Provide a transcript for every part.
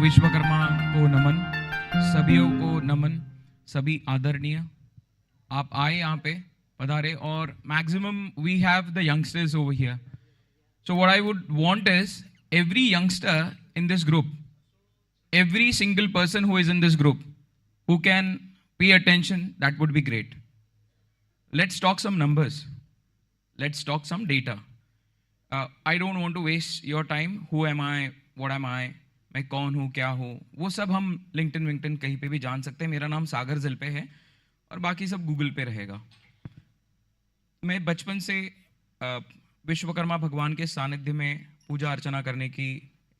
विश्वकर्मा को नमन, सभीयों को नमन, सभी आदरणीय आप आए यहाँ पे पधारे और maximum we have the youngsters over here. So what I would want is every youngster in this group, every single person who is in this group who can pay attention, that would be great. Let's talk some numbers. Let's talk some data. I don't want to waste your time. Who am I? What am I? मैं कौन हूँ, क्या हूँ, वो सब हम LinkedIn विंक्टन कहीं पे भी जान सकते हैं. मेरा नाम सागर जिलपे है और बाकी सब गूगल पे रहेगा. मैं बचपन से विश्वकर्मा भगवान के सानिध्य में पूजा अर्चना करने की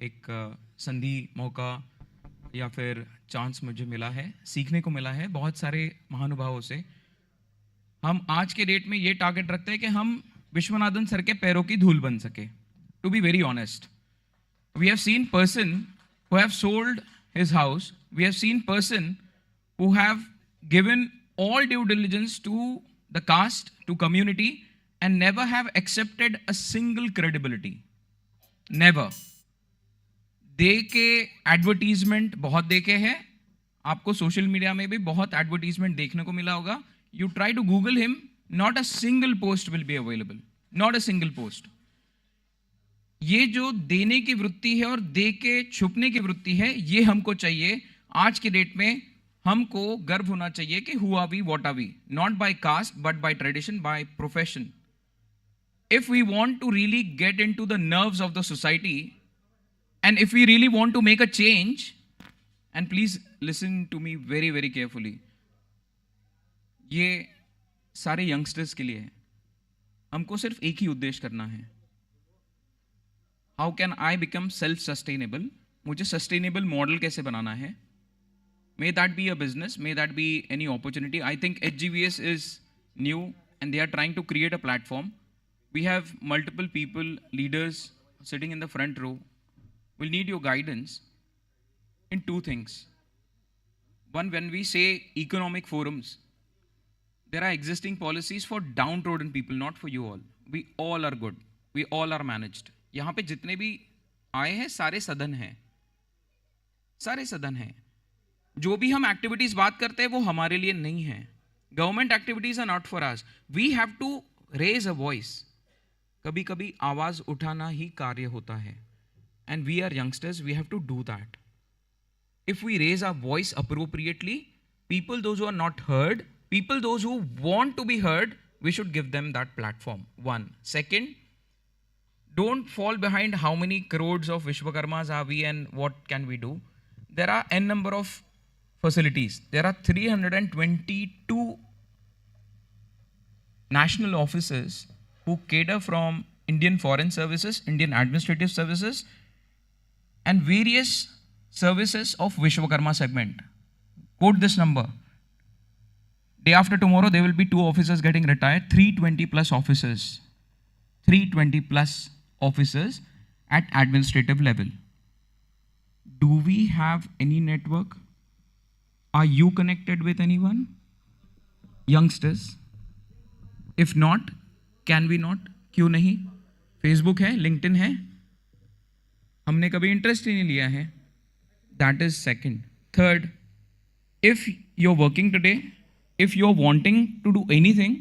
एक संधि, मौका या फिर चांस मुझे मिला है, सीखने को मिला है बहुत सारे महानुभावों से. हम आज के डेट में ये टारगेट रखते हैं कि हम विश्वनाथन सर के पैरों की धूल बन सके. To be very honest, we have seen person who have sold his house. We have seen person who have given all due diligence to the caste, to community, and never have accepted a single credibility. Never. दे के advertisement बहुत देखे हैं, आपको social media में भी बहुत advertisement देखने को मिला होगा. You try to Google him, not a single post will be available, not a single post. ये जो देने की वृत्ति है और दे के छुपने की वृत्ति है, ये हमको चाहिए. आज के डेट में हमको गर्व होना चाहिए कि who are we, what are we, not by caste but by tradition, by profession. If we want to really get into the nerves of the society and if we really want to make a change, and please listen to me very very carefully, ये सारे youngsters के लिए है. हमको सिर्फ एक ही उद्देश्य करना है. How can I become self sustainable? मुझे सस्टेनेबल मॉडल कैसे बनाना है? May that be a business, may that be any opportunity. I think HGVS is new and they are trying to create a platform. We have multiple people, leaders sitting in the front row. Will need your guidance in two things. One, when we say economic forums, there are existing policies for downtrodden people, not for you all. We all are good. We all are managed. यहाँ पे जितने भी आए हैं सारे सदन हैं, सारे सदन हैं. जो भी हम एक्टिविटीज बात करते हैं वो हमारे लिए नहीं है. Government activities are not for us. We have to raise a voice. कभी कभी आवाज उठाना ही कार्य होता है, and we are youngsters, we have to do that. If we raise our voice appropriately, people those who are not heard, people those who want to be heard, we should give them that platform. One. Second, don't fall behind how many crores of Vishwakarmas are we and what can we do. There are n number of facilities. There are 322 national offices who cater from Indian Foreign Services, Indian Administrative Services, and various services of Vishwakarma segment. Quote this number. Day after tomorrow, there will be 2 officers getting retired, 320 plus officers. 320 plus officers at administrative level. Do we have any network? Are you connected with anyone? Youngsters? If not, can we not? क्यों नहीं? Facebook है, LinkedIn है. हमने कभी interest ही नहीं लिया है. That is second. Third, if you're working today, if you're wanting to do anything,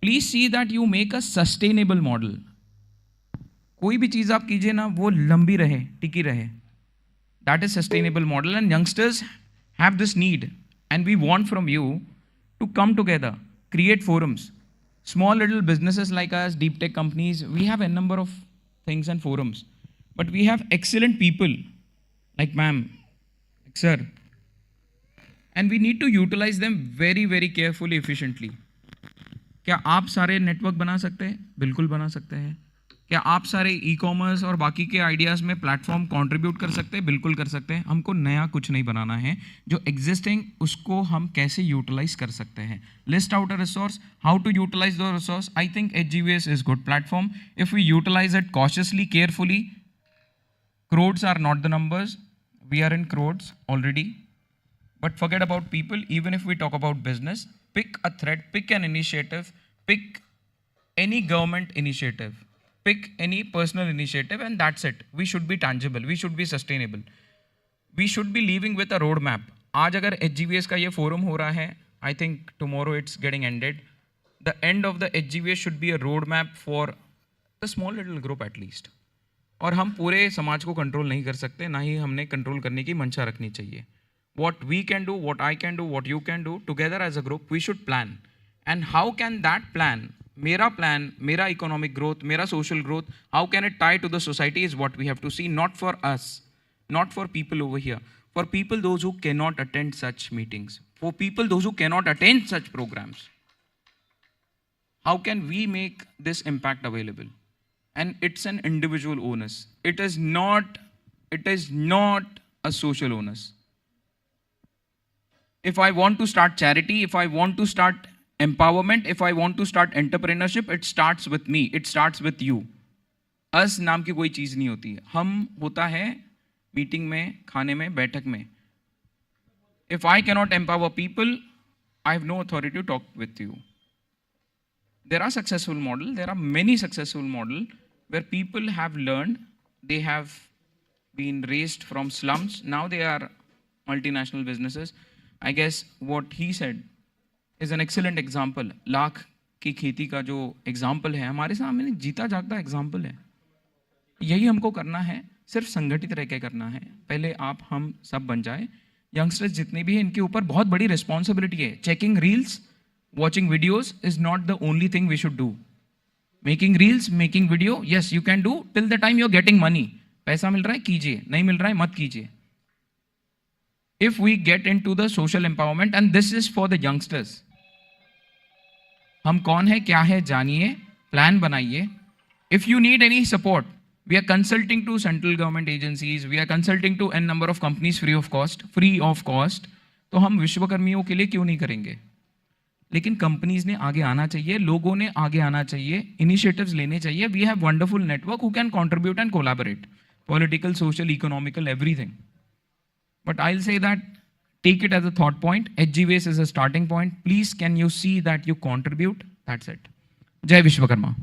please see that you make a sustainable model. कोई भी चीज़ आप कीजिए ना, वो लंबी रहे, टिकी रहे. That is sustainable model, and youngsters have this need, and we want from you to come together, create forums. Small little businesses like us, deep tech companies, we have a number of things and forums, but we have excellent people like ma'am, sir, and we need to utilize them very very carefully, efficiently. क्या आप सारे network बना सकते हैं? बिल्कुल बना सकते हैं. क्या आप सारे ई-कॉमर्स और बाकी के आइडियाज़ में प्लेटफॉर्म कंट्रीब्यूट कर सकते हैं? बिल्कुल कर सकते हैं. हमको नया कुछ नहीं बनाना है. जो एग्जिस्टिंग उसको हम कैसे यूटिलाइज कर सकते हैं. List out a resource, how to utilise the resource. I think HGVS is good platform if we utilise it cautiously, carefully. Crores are not the numbers. We are in crores already. But forget about people. Even if we talk about business, pick a thread, pick an initiative, pick any government initiative, pick any personal initiative, and that's it. We should be tangible. We should be sustainable. We should be living with a road map. आज अगर HGVS का ये forum हो रहा है, I think tomorrow it's getting ended. The end of the HGVS should be a road map for the small little group at least. और हम पूरे समाज को कंट्रोल नहीं कर सकते, ना ही हमने कंट्रोल करने की मंशा रखनी चाहिए. What we can do, what I can do, what you can do, together as a group, we should plan. And how can that plan, mera economic growth, mera social growth, how can it tie to the society is what we have to see, not for us, not for people over here, for people those who cannot attend such meetings, for people those who cannot attend such programs. How can we make this impact available? And it's an individual onus. It is not a social onus. If I want to start charity, if I want to start empowerment, if I want to start entrepreneurship, it starts with me, it starts with you. us नाम की कोई चीज़ नहीं होती है. हम होता है meeting में, खाने में, बैठक में. If I cannot empower people, I have no authority to talk with you. There are successful models, there are many successful models where people have learned, they have been raised from slums, now they are multinational businesses. I guess what he said is an excellent example. Lakh की खेती का जो example है हमारे सामने जीता जागता example है. यही हमको करना है, सिर्फ संगठित रह के करना है. पहले आप हम सब बन जाए. यंगस्टर्स जितने भी हैं इनके ऊपर बहुत बड़ी रिस्पॉन्सिबिलिटी है. Checking reels, watching videos is not the only thing we should do. Making reels, making video, yes you can do till the time you're getting money. पैसा मिल रहा है कीजिए, नहीं मिल रहा है मत कीजिए. If we get into the social empowerment, and this is for the youngsters, हम कौन है क्या है जानिए, प्लान बनाइए. If you need any support, we are consulting to central government agencies, we are consulting to n number of companies free of cost. तो हम विश्वकर्मियों के लिए क्यों नहीं करेंगे? लेकिन कंपनीज ने आगे आना चाहिए, लोगों ने आगे आना चाहिए, इनिशिएटिव्स लेने चाहिए. We have wonderful network who can contribute and collaborate, political, social, economical, everything. But I'll say that take it as a thought point. HGVS is a starting point. Please, can you see that you contribute? That's it. Jai Vishwakarma.